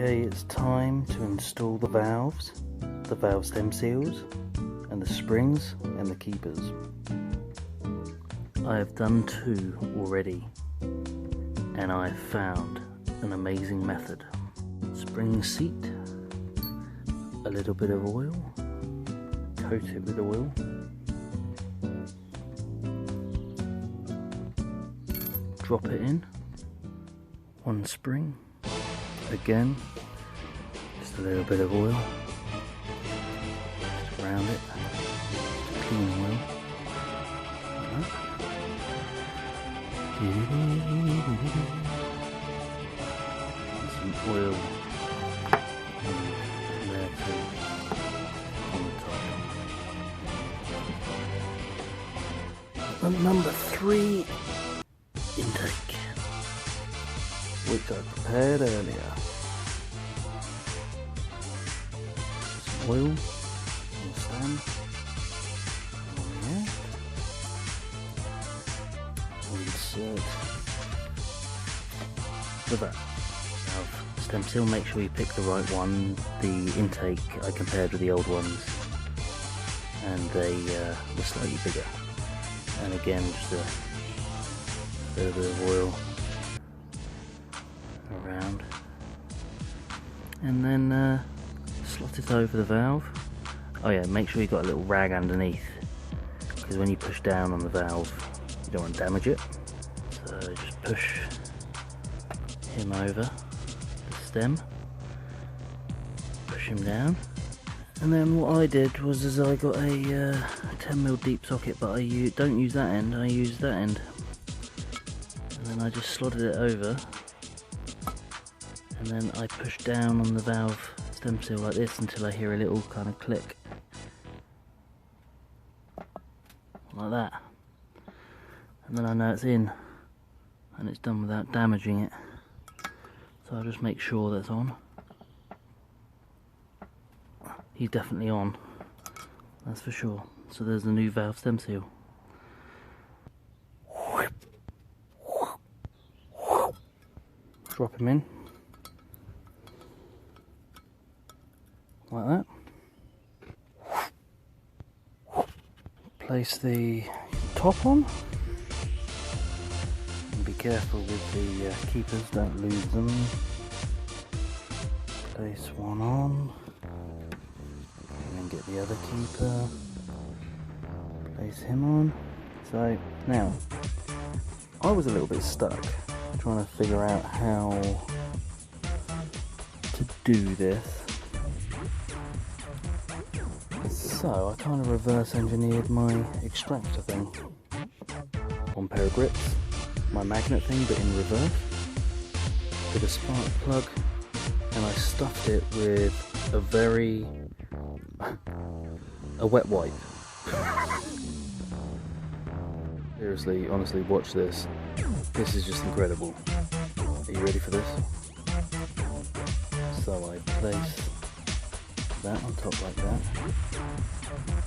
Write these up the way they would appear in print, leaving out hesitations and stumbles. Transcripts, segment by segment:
Okay, it's time to install the valve stem seals, and the springs and the keepers. I have done 2 already, and I have found an amazing method. Spring seat, a little bit of oil, coat it with oil, drop it in, 1 spring, again, just a little bit of oil, just around it, clean oil, like that. Some oil in there too, on the top. And number 3, intake, which I prepared earlier. Some oil on the stand, on the end. Insert the valve stem seal. Make sure you pick the right one. The intake I compared with the old ones, and they were slightly bigger. And again, just a little bit of oil around, and then slot it over the valve. Oh yeah, make sure you've got a little rag underneath, because when you push down on the valve, you don't want to damage it. So just push him over the stem, push him down, and then what I did was I got a 10mm deep socket, but I don't use that end, I use that end. And then I just slotted it over, and then I push down on the valve stem seal like this until I hear a little kind of click, like that. And then I know it's in, and it's done without damaging it. So I'll just make sure that's on. He's definitely on, that's for sure. So there's the new valve stem seal. Drop him in, like that. Place the top on. Be careful with the keepers, don't lose them. Place one on, and then get the other keeper, place him on. So now, I was a little bit stuck trying to figure out how to do this. So I kind of reverse engineered my extractor thing. 1 pair of grips, my magnet thing, but in reverse, with a spark plug, and I stuffed it with a wet wipe. Seriously, honestly, watch this. This is just incredible. Are you ready for this? So I place that on top like that,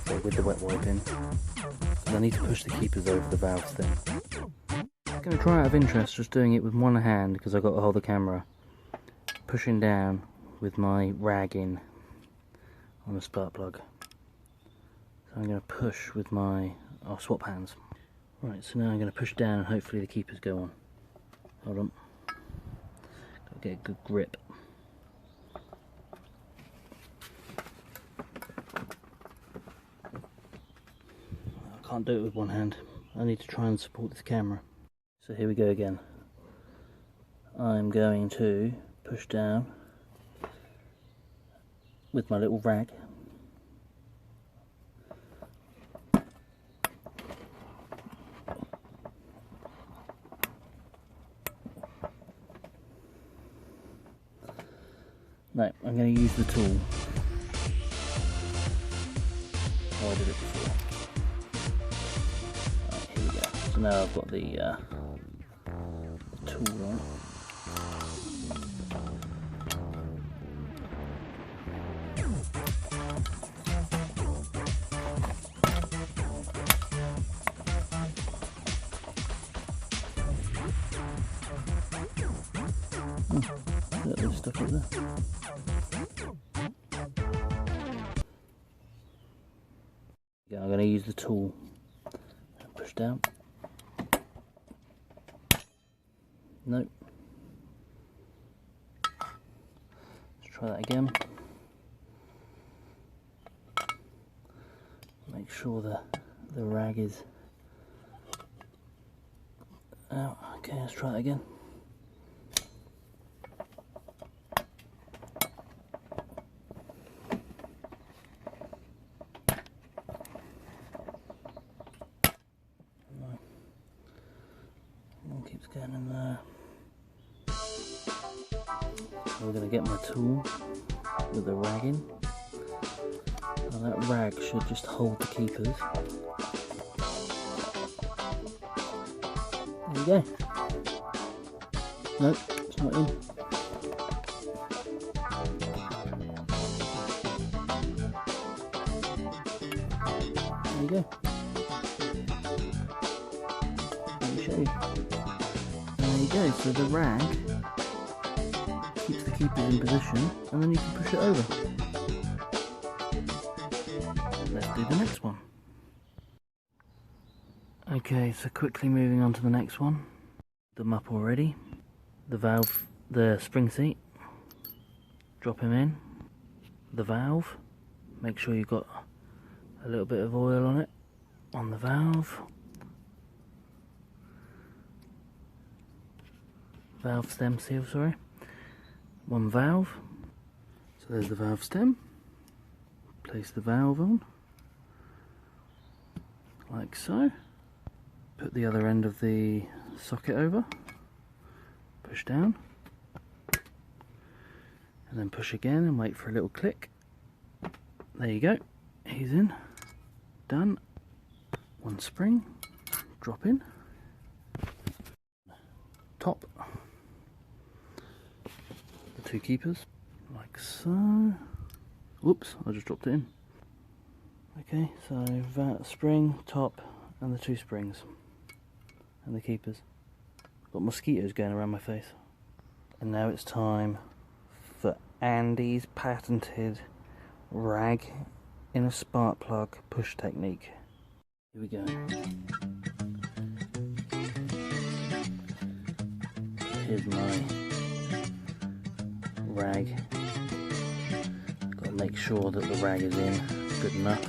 so with the wet wipe in, and I need to push the keepers over the valve stem. I'm going to try out of interest just doing it with one hand, because I've got to hold the camera, pushing down with my rag in on the spark plug. So I'm going to push with my, I'll swap hands. Right, so now I'm going to push down and hopefully the keepers go on. Hold on, got to get a good grip. I can't do it with one hand, I need to try and support this camera. So here we go again. I'm going to push down with my little rag. No, I'm going to use the tool. Oh, I did it before. Right, here we go. So now I've got the tool on. Look, there's stuff up there. Yeah, I'm going to use the tool. Push down. Nope. Let's try that again. Make sure the rag is out. Okay, let's try that again. One keeps going in there. So we're going to get my tool with the rag in. And that rag should just hold the keepers. There you go. Nope, it's not in. There you go. Let me show you. There you go, so the rag keeps the keepers in position and then you can push it over. Let's do the next one. Okay, so quickly moving on to the next one. Them up already. The valve, the spring seat. Drop him in. The valve. Make sure you've got a little bit of oil on it. On the valve. Valve stem seal, sorry. One valve. So there's the valve stem. Place the valve on. Like so. Put the other end of the socket over. Push down. And then push again and wait for a little click. There you go. He's in. Done. One spring. Drop in. Top. The two keepers. Like so. Whoops, I just dropped it in. Okay, so that spring, top, and the two springs. And the keepers. Got mosquitoes going around my face. And now it's time for Andy's patented rag in a spark plug push technique. Here we go. Here's my rag. Got to make sure that the rag is in good enough.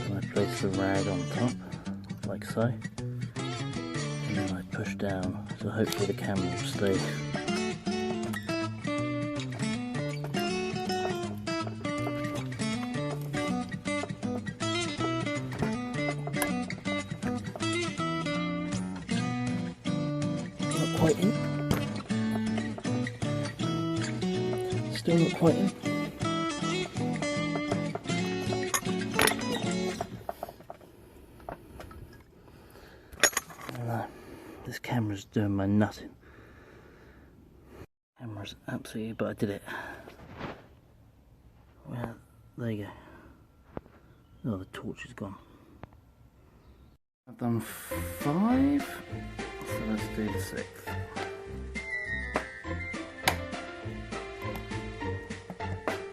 And I place the rag on top, like so. And then I push down, so hopefully the camera will stay. Not quite in. Still not quite in. This camera's doing my nothing. Camera's absolutely, but I did it. Well, there you go. Oh, the torch is gone. I've done 5, so let's do the 6th.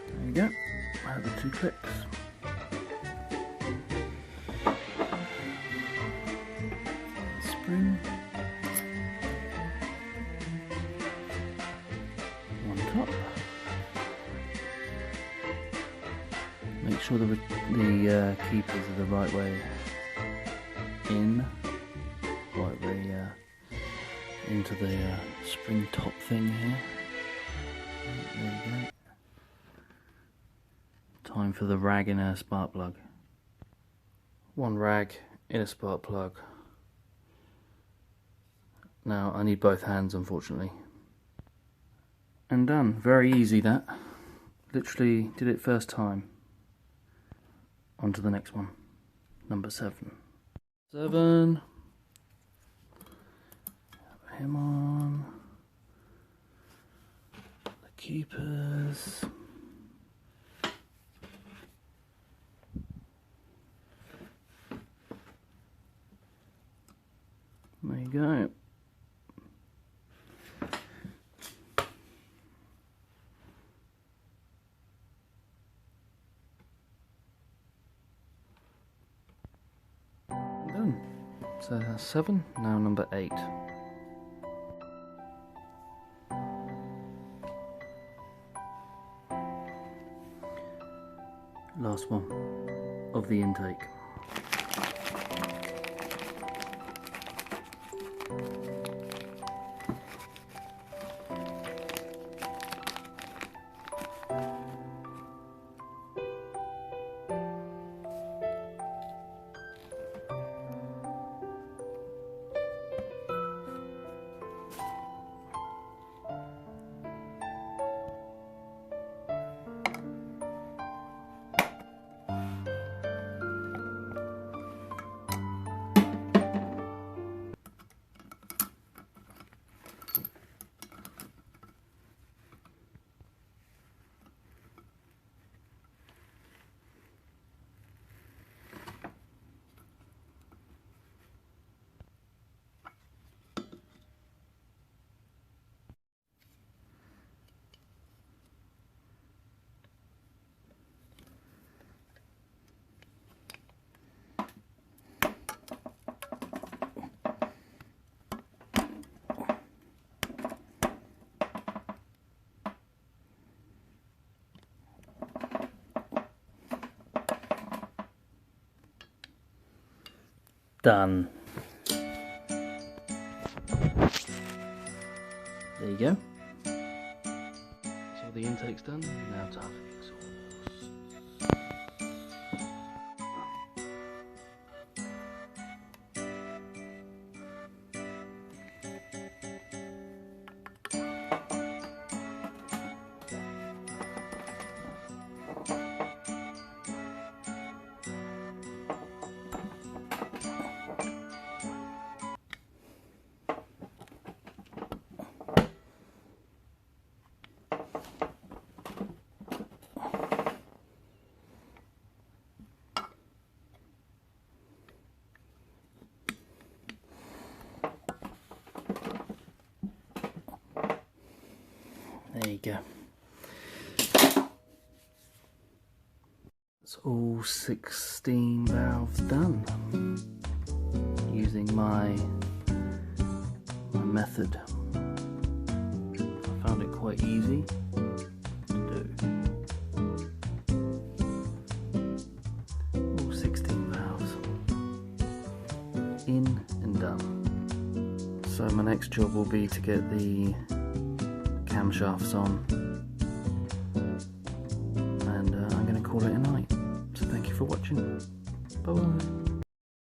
There you go. I have the 2 clips. Spring. One top. Make sure the keepers are the right way in, right way into the spring top thing here. There you go. Time for the rag in a spark plug. One rag in a spark plug. Now I need both hands, unfortunately. And done. Very easy, that. Literally did it first time. On to the next one. Number 7. 7. Put him on. The keepers. There you go. So that's 7, now number 8. Last one of the intake. Done. There you go. So the intake's done. Now time for the exhaust. There you go. It's all 16 valves done using my method. I found it quite easy to do. All 16 valves in and done. So my next job will be to get the camshafts on, and I'm going to call it a night. So thank you for watching. Bye bye.